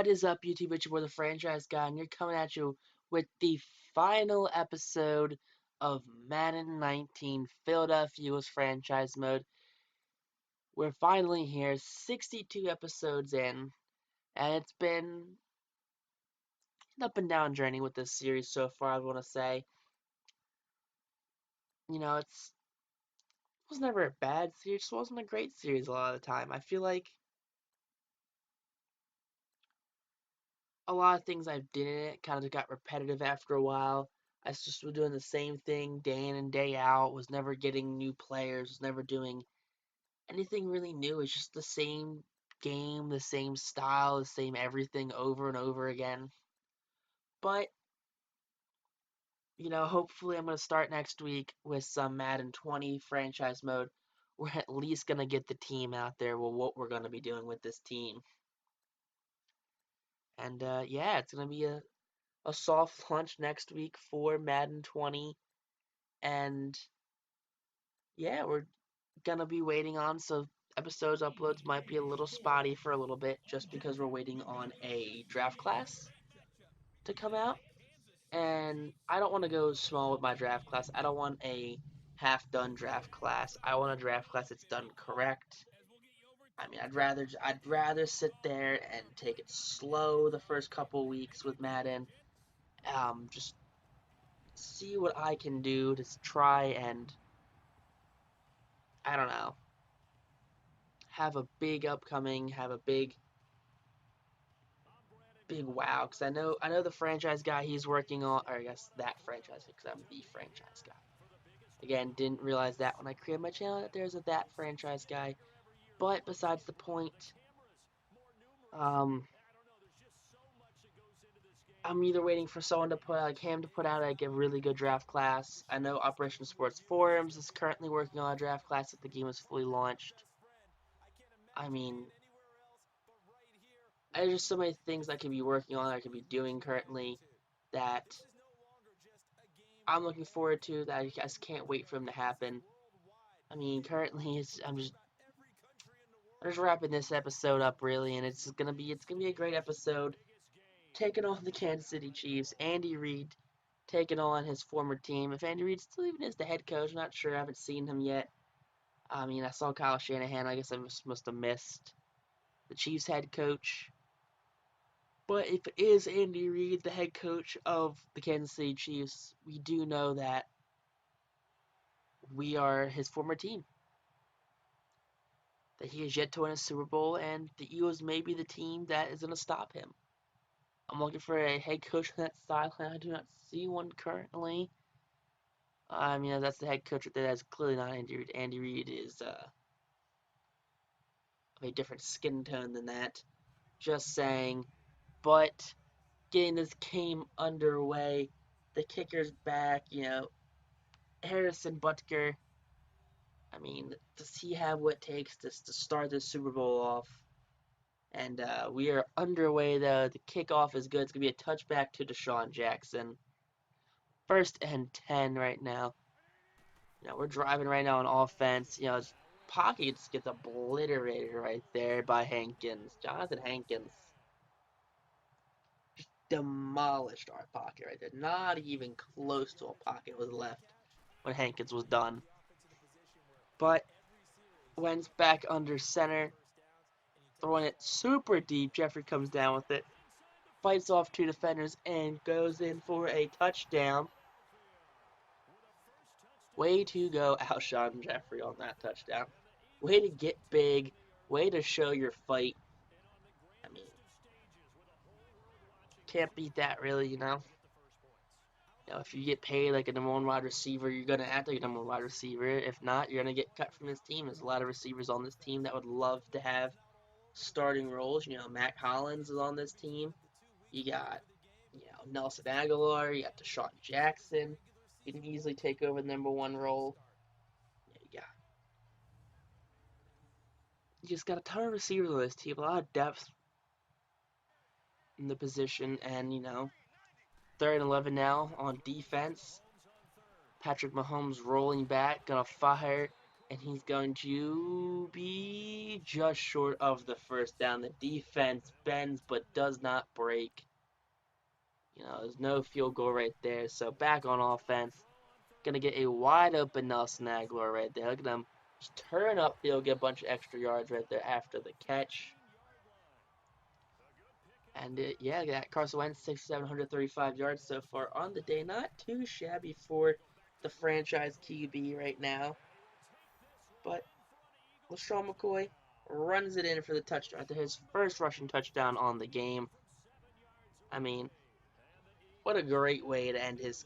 What is up, YouTube? It's your boy, the Franchise Guy, and you're coming at you with the final episode of Madden 19 Philadelphia Eagles Franchise Mode. We're finally here, 62 episodes in, and it's been an up and down journey with this series so far, I want to say. It was never a bad series, it just wasn't a great series a lot of the time. I feel like a lot of things I did in it kind of got repetitive after a while. I just was doing the same thing day in and day out, was never getting new players, was never doing anything really new. It's just the same game, the same style, the same everything over and over again. But, hopefully I'm going to start next week with some Madden 20 franchise mode. We're at least going to get the team out there with what we're going to be doing with this team. And, yeah, it's going to be a soft launch next week for Madden 20. And yeah, we're gonna be waiting on, so episodes uploads might be a little spotty for a little bit just because we're waiting on a draft class to come out. And I don't want to go small with my draft class. I don't want a half done draft class. I want a draft class that's done correct. I mean, I'd rather sit there and take it slow the first couple weeks with Madden. Just see what I can do to try and, I don't know, have a big upcoming, have a big wow. Because I know the franchise guy he's working on, or I guess that franchise, because I'm the franchise guy. Again, didn't realize that when I created my channel that there's a that franchise guy. But besides the point, um, I'm either waiting for someone to put like him to put out like a really good draft class. I know Operation Sports Forums is currently working on a draft class if the game is fully launched. I mean, there's just so many things I could be working on, I could be doing currently that I'm looking forward to that I just can't wait for them to happen. I mean, currently I'm just wrapping this episode up really, and it's gonna be a great episode. Taking on the Kansas City Chiefs, Andy Reid taking on his former team. If Andy Reid still even is the head coach, I'm not sure. I haven't seen him yet. I mean, I saw Kyle Shanahan. I guess I must have missed the Chiefs head coach. But if it is Andy Reid, the head coach of the Kansas City Chiefs, we do know that we are his former team. That he has yet to win a Super Bowl, and the Eagles may be the team that is going to stop him. I'm looking for a head coach on that sideline. I do not see one currently. I mean, that's the head coach that's clearly not Andy Reid. Andy Reid is of a different skin tone than that. Just saying. But getting this game underway, the kicker's back. Harrison Butker. I mean, does he have what it takes to start this Super Bowl off? And we are underway. The kickoff is good. It's going to be a touchback to Deshaun Jackson. First and 10 right now. We're driving right now on offense. Pockets gets obliterated right there by Hankins. Jonathan Hankins just demolished our pocket right there. Not even close to a pocket was left when Hankins was done. But Wentz back under center. Throwing it super deep. Jeffrey comes down with it. Fights off two defenders and goes in for a touchdown. Way to go, Alshon Jeffrey on that touchdown. Way to get big. Way to show your fight. I mean, can't beat that really. If you get paid like a number one wide receiver, you're going to act like a number one wide receiver. If not, you're going to get cut from this team. There's a lot of receivers on this team that would love to have starting roles. Mac Hollins is on this team. You got, Nelson Aguilar. You got Deshaun Jackson. You can easily take over the number one role. You just got a ton of receivers on this team. A lot of depth in the position. And, third and 11 now on defense. Patrick Mahomes rolling back. Gonna fire and he's going to be just short of the first down. The defense bends but does not break. There's no field goal right there. So back on offense, gonna get a wide open Nelson Aguilar right there. Look at him just turn upfield, get a bunch of extra yards right there after the catch. And yeah, that Carson Wentz 6,735 yards so far on the day. Not too shabby for the franchise QB right now. But LaShawn McCoy runs it in for the touchdown after his first rushing touchdown on the game. I mean, what a great way to end this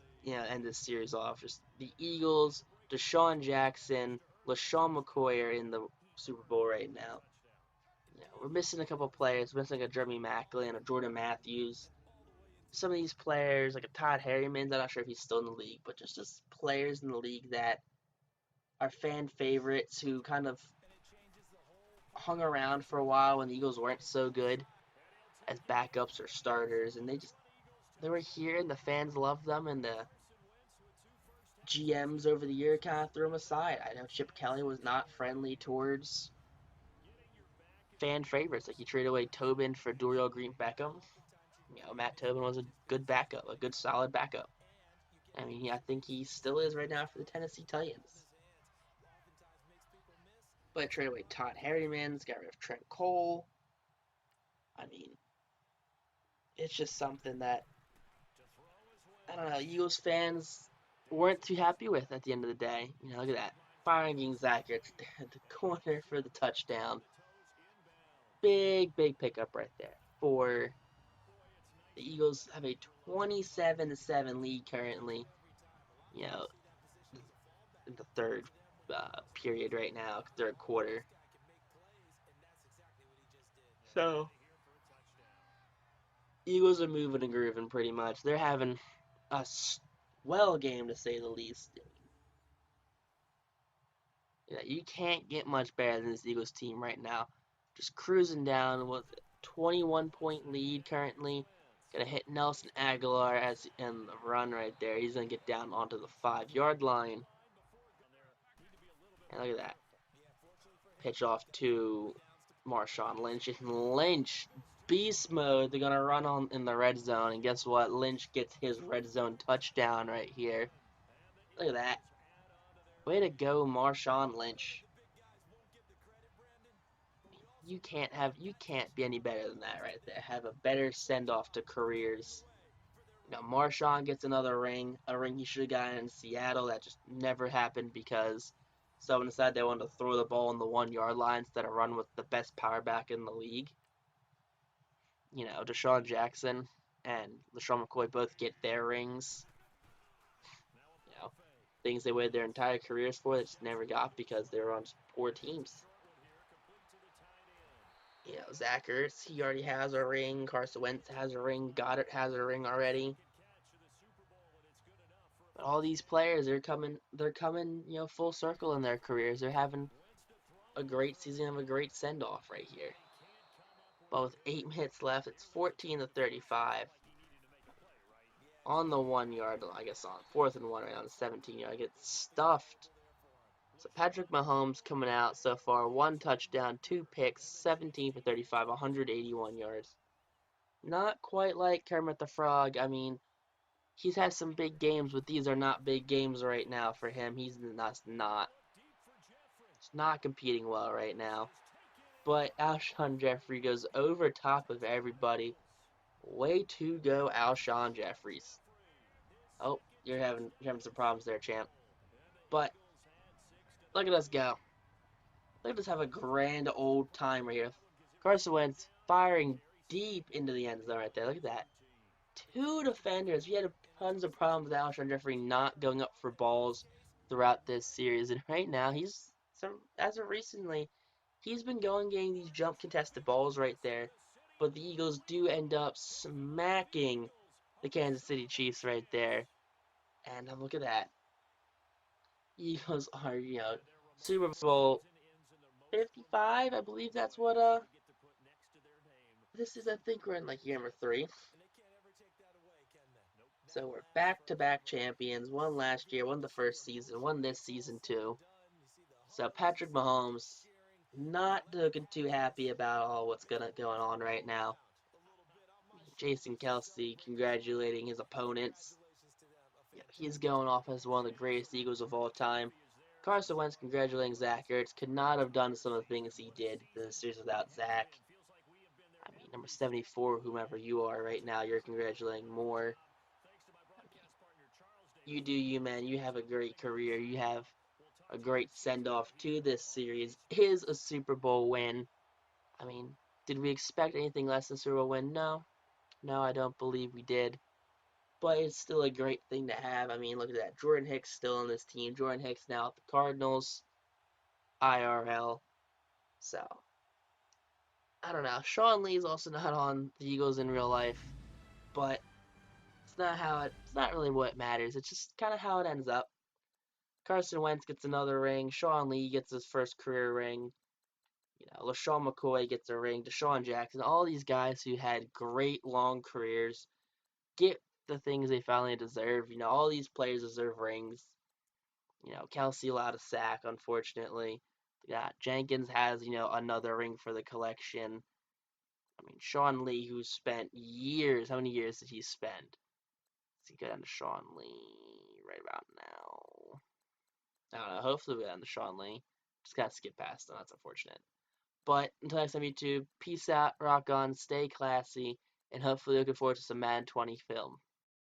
series off. Just the Eagles, Deshaun Jackson, LaShawn McCoy are in the Super Bowl right now. We're missing a couple players, missing a Jeremy Maclin, a Jordan Matthews. Some of these players, like a Todd Harriman, I'm not sure if he's still in the league, but just players in the league that are fan favorites who kind of hung around for a while when the Eagles weren't so good as backups or starters, and they were here and the fans loved them, and the GMs over the year kind of threw them aside. I know Chip Kelly was not friendly towards fan favorites. Like he traded away Tobin for Dorial Green Beckham. Matt Tobin was a good backup, a good solid backup. I mean, I think he still is right now for the Tennessee Titans. But traded away Todd Harriman, got rid of Trent Cole. I mean, it's just something that, I don't know, Eagles fans weren't too happy with at the end of the day. Look at that. Firing Zach Ertz at the corner for the touchdown. Big pickup right there for the Eagles. Have a 27-7 lead currently. In the third period right now, third quarter. So, Eagles are moving and grooving pretty much. They're having a swell game, to say the least. You can't get much better than this Eagles team right now. Just cruising down with a 21-point lead currently. Gonna hit Nelson Aguilar as in the run right there. He's gonna get down onto the 5-yard line. And look at that. Pitch off to Marshawn Lynch. And Lynch, beast mode. They're gonna run on in the red zone. And guess what? Lynch gets his red zone touchdown right here. Look at that. Way to go, Marshawn Lynch. You can't be any better than that right there. Have a better send-off to careers. Marshawn gets another ring, a ring he should have gotten in Seattle. That just never happened because someone decided they wanted to throw the ball on the 1-yard line instead of run with the best power back in the league. Deshaun Jackson and LaShawn McCoy both get their rings. Things they waited their entire careers for, they just never got because they were on poor teams. Zach Ertz, he already has a ring. Carson Wentz has a ring. Goddard has a ring already. But all these players, they're coming, full circle in their careers. They're having a great season, have a great send-off right here. But with 8 minutes left, it's 14-35. On the 1-yard, I guess on 4th and 1 right on the 17-yard, gets stuffed. So Patrick Mahomes coming out so far, 1 touchdown, 2 picks, 17 for 35, 181 yards. Not quite like Kermit the Frog. I mean, he's had some big games, but these are not big games right now for him. He's not competing well right now. But Alshon Jeffrey goes over top of everybody. Way to go, Alshon Jeffries. Oh, you're having some problems there, champ. But look at us go. Look at us have a grand old time right here. Carson Wentz firing deep into the end zone right there. Look at that. 2 defenders. We had tons of problems with Alshon Jeffrey not going up for balls throughout this series. And right now, as of recently, he's been getting these jump contested balls right there. But the Eagles do end up smacking the Kansas City Chiefs right there. And look at that. Eagles are, Super Bowl 55, I believe that's what, this is. I think we're in, year number 3. So we're back-to-back champions. Won last year, won the first season, won this season too. So Patrick Mahomes, not looking too happy about all what's going on right now. Jason Kelsey congratulating his opponents. Yeah, he's going off as one of the greatest Eagles of all time. Carson Wentz congratulating Zach Ertz could not have done some of the things he did this series without Zach. I mean, number 74, whomever you are right now, you're congratulating more. I mean, you do you, man. You have a great career. You have a great send off to this series. Is a Super Bowl win. I mean, did we expect anything less than a Super Bowl win? No. No, I don't believe we did. But it's still a great thing to have. I mean, look at that. Jordan Hicks still on this team. Jordan Hicks now at the Cardinals, IRL. So, I don't know. Sean Lee's also not on the Eagles in real life, but it's not really what matters. It's just kind of how it ends up. Carson Wentz gets another ring. Sean Lee gets his first career ring. LaShawn McCoy gets a ring. Deshaun Jackson, all these guys who had great long careers get the things they finally deserve. All these players deserve rings. Kelsey allowed a sack, unfortunately. Yeah, Jenkins has, another ring for the collection. I mean, Sean Lee, who spent years, how many years did he spend? Let's see, go down to Sean Lee right about now. I don't know. Hopefully, we get down to Sean Lee. Just gotta skip past him. That's unfortunate. But until next time, YouTube, peace out, rock on, stay classy, and hopefully looking forward to some Madden 20 film.